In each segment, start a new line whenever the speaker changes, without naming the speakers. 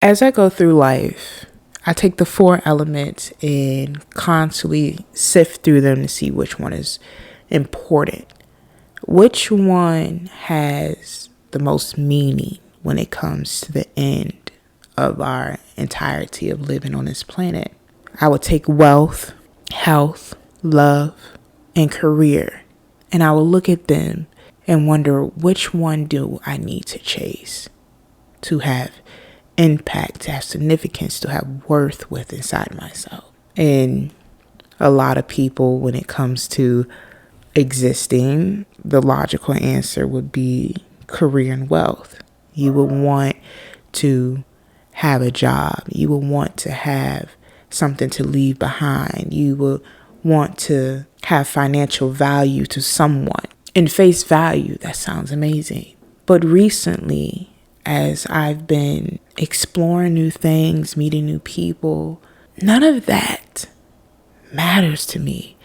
As I go through life, I take the four elements and constantly sift through them to see which one is important. Which one has the most meaning when it comes to the end of our entirety of living on this planet? I would take wealth, health, love, and career, and I will look at them and wonder, which one do I need to chase to have impact, to have significance, to have worth with inside myself? And a lot of people, when it comes to existing, the logical answer would be career and wealth. You would want to have a job. You would want to have something to leave behind. You would want to have financial value to someone. In face value, that sounds amazing. But recently, as I've been exploring new things, meeting new people, none of that matters to me.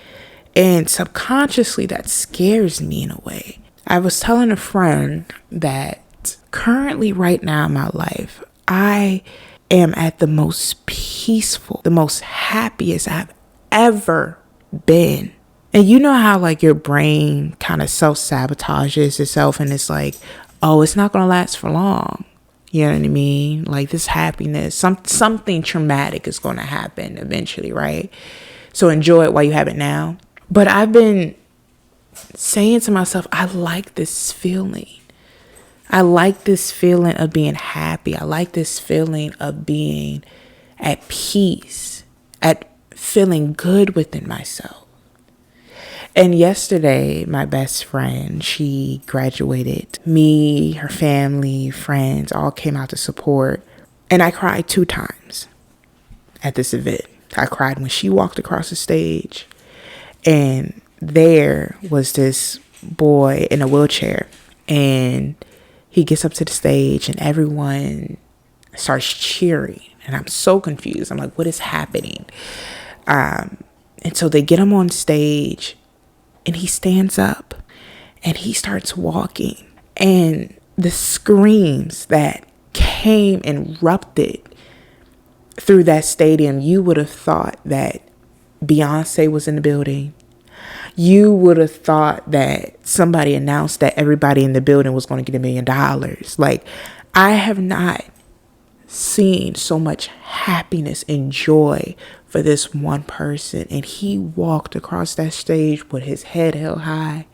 And subconsciously, that scares me in a way. I was telling a friend that currently, right now in my life, I am at the most peaceful, the most happiest I've ever been. And you know how like your brain kind of self-sabotages itself, and it's like, oh, it's not going to last for long. You know what I mean? Like this happiness, something traumatic is going to happen eventually, right? So enjoy it while you have it now. But I've been saying to myself, I like this feeling. I like this feeling of being happy. I like this feeling of being at peace, at feeling good within myself. And yesterday, my best friend, she graduated. Me, her family, friends, all came out to support. And I cried 2 times at this event. I cried when she walked across the stage. And there was this boy in a wheelchair. And he gets up to the stage and everyone starts cheering. And I'm so confused. I'm like, what is happening? And so they get him on stage. And he stands up and he starts walking. And the screams that came and erupted through that stadium, you would have thought that Beyonce was in the building. You would have thought that somebody announced that everybody in the building was going to get $1 million. Like, I have not seen so much happiness and joy for this one person. And he walked across that stage with his head held high.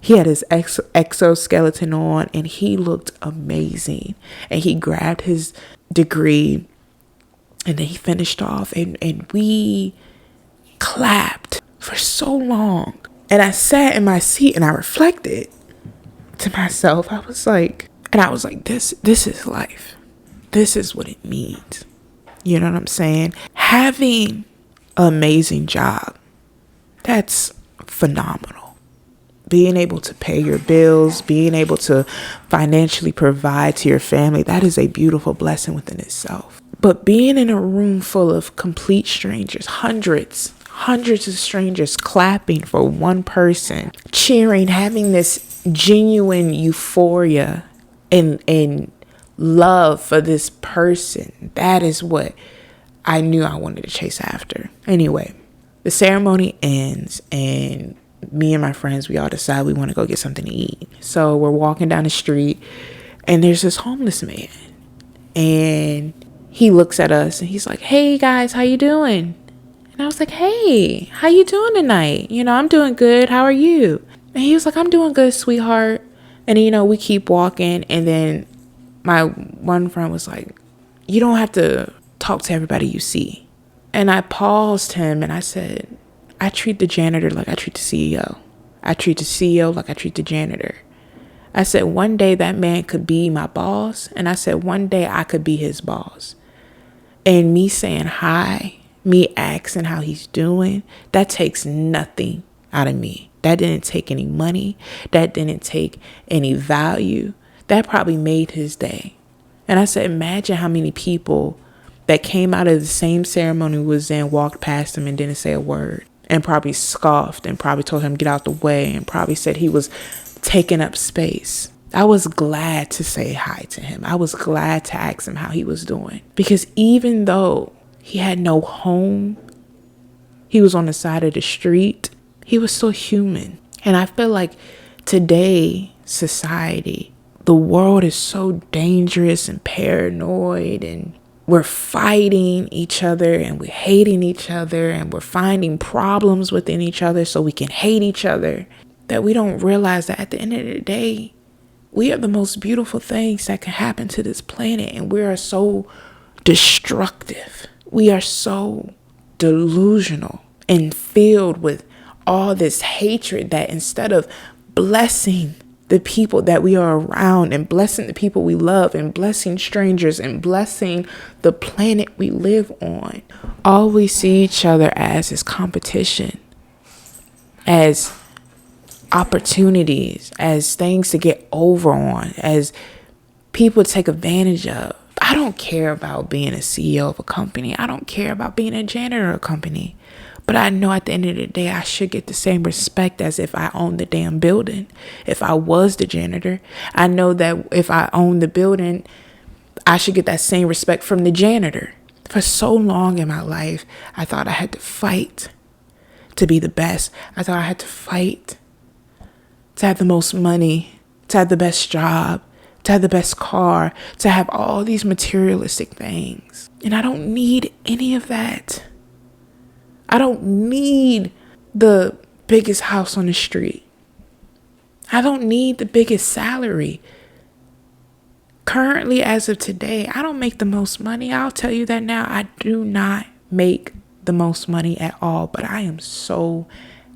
He had his exoskeleton on and he looked amazing. And he grabbed his degree and then he finished off and we clapped for so long. And I sat in my seat and I reflected to myself. I was like, this is life. This is what it means. You know what I'm saying? Having an amazing job, that's phenomenal. Being able to pay your bills, being able to financially provide to your family, that is a beautiful blessing within itself. But being in a room full of complete strangers, hundreds of strangers clapping for one person, cheering, having this genuine euphoria and love for this person, that is what I knew I wanted to chase after. Anyway, the ceremony ends and me and my friends, we all decide we want to go get something to eat. So we're walking down the street and there's this homeless man and he looks at us and he's like, hey guys, how you doing? And I was like, hey, how you doing tonight? You know, I'm doing good. How are you? And he was like, I'm doing good, sweetheart. And you know, we keep walking and then my one friend was like, you don't have to talk to everybody you see. And I paused him and I said, I treat the janitor like I treat the CEO. I treat the CEO like I treat the janitor. I said, one day that man could be my boss. And I said, one day I could be his boss. And me saying hi, me asking how he's doing, that takes nothing out of me. That didn't take any money. That didn't take any value. That probably made his day. And I said, imagine how many people that came out of the same ceremony was in, walked past him and didn't say a word, and probably scoffed and probably told him get out the way and probably said he was taking up space. I was glad to say hi to him. I was glad to ask him how he was doing. Because even though he had no home, he was on the side of the street, he was still human. And I feel like today, society, the world is so dangerous and paranoid, and we're fighting each other and we're hating each other and we're finding problems within each other so we can hate each other, that we don't realize that at the end of the day, we are the most beautiful things that can happen to this planet, and we are so destructive. We are so delusional and filled with all this hatred that instead of blessing the people that we are around and blessing the people we love and blessing strangers and blessing the planet we live on, all we see each other as is competition, as opportunities, as things to get over on, as people to take advantage of. I don't care about being a CEO of a company. I don't care about being a janitor of a company. But I know at the end of the day, I should get the same respect as if I owned the damn building. If I was the janitor, I know that if I own the building, I should get that same respect from the janitor. For so long in my life, I thought I had to fight to be the best. I thought I had to fight to have the most money, to have the best job, to have the best car, to have all these materialistic things. And I don't need any of that. I don't need the biggest house on the street. I don't need the biggest salary. Currently, as of today, I don't make the most money. I'll tell you that now. I do not make the most money at all, but I am so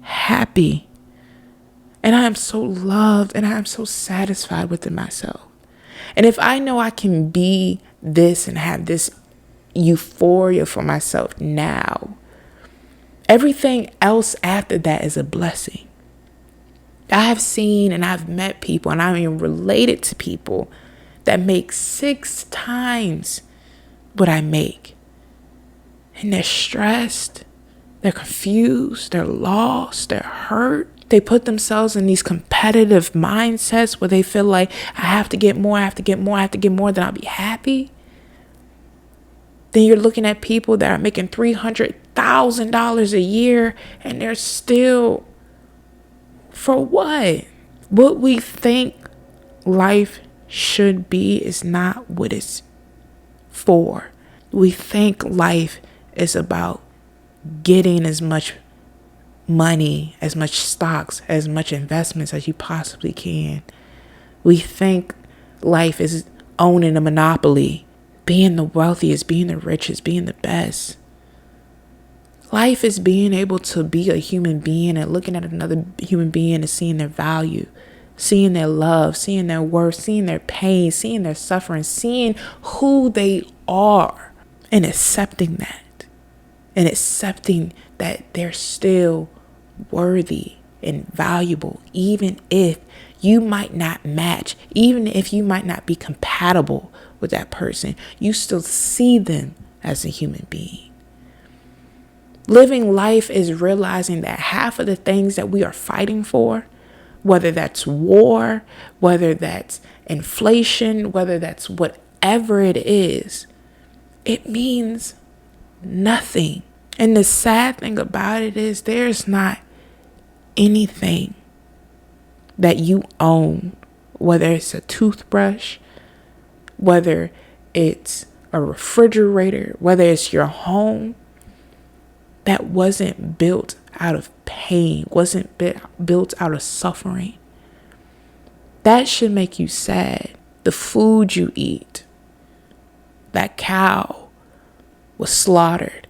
happy. And I am so loved, and I am so satisfied within myself. And if I know I can be this and have this euphoria for myself now, everything else after that is a blessing. I have seen and I've met people, and I'm even related to people that make 6 times what I make. And they're stressed, they're confused, they're lost, they're hurt. They put themselves in these competitive mindsets where they feel like I have to get more, I have to get more, I have to get more, then I'll be happy. Then you're looking at people that are making $300,000 a year, and they're still, for what? What we think life should be is not what it's for. We think life is about getting as much money, as much stocks, as much investments as you possibly can. We think life is owning a monopoly, being the wealthiest, being the richest, being the best. Life is being able to be a human being and looking at another human being and seeing their value, seeing their love, seeing their worth, seeing their pain, seeing their suffering, seeing who they are, and accepting that, and accepting that they're still worthy and valuable, even if you might not match, even if you might not be compatible with that person. You still see them as a human being. Living life is realizing that half of the things that we are fighting for, whether that's war, whether that's inflation, whether that's whatever it is, it means nothing. And the sad thing about it is there's not anything that you own, whether it's a toothbrush, whether it's a refrigerator, whether it's your home, that wasn't built out of pain, wasn't built out of suffering. That should make you sad. The food you eat, that cow was slaughtered,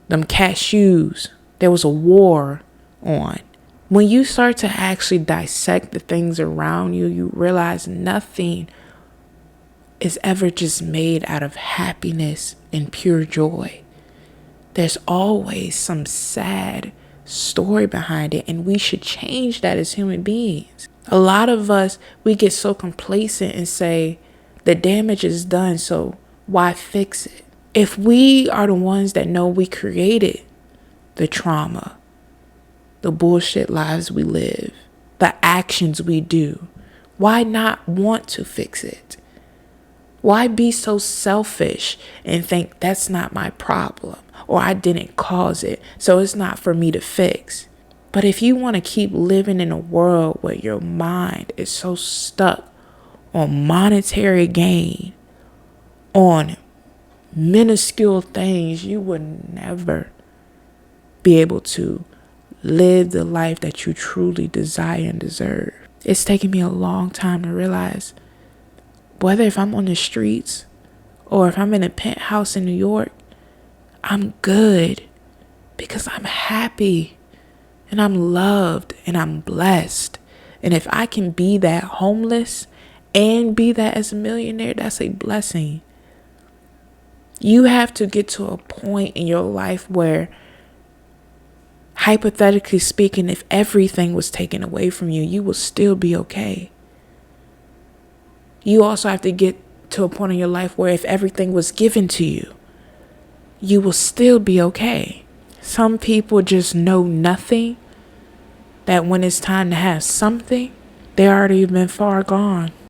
them cashews, there was a war on. When you start to actually dissect the things around you, you realize nothing is ever just made out of happiness and pure joy. There's always some sad story behind it, and we should change that as human beings. A lot of us, we get so complacent and say the damage is done, so why fix it? If we are the ones that know we created the trauma, the bullshit lives we live, the actions we do, Why not want to fix it? Why be so selfish and think that's not my problem, or I didn't cause it, so it's not for me to fix? But if you want to keep living in a world where your mind is so stuck on monetary gain, on minuscule things, you would never be able to live the life that you truly desire and deserve. It's taken me a long time to realize whether if I'm on the streets or if I'm in a penthouse in New York, I'm good because I'm happy and I'm loved and I'm blessed. And if I can be that homeless and be that as a millionaire, that's a blessing. You have to get to a point in your life where, hypothetically speaking, if everything was taken away from you, you will still be okay. You also have to get to a point in your life where if everything was given to you, you will still be okay. Some people just know nothing, that when it's time to have something, they already been far gone.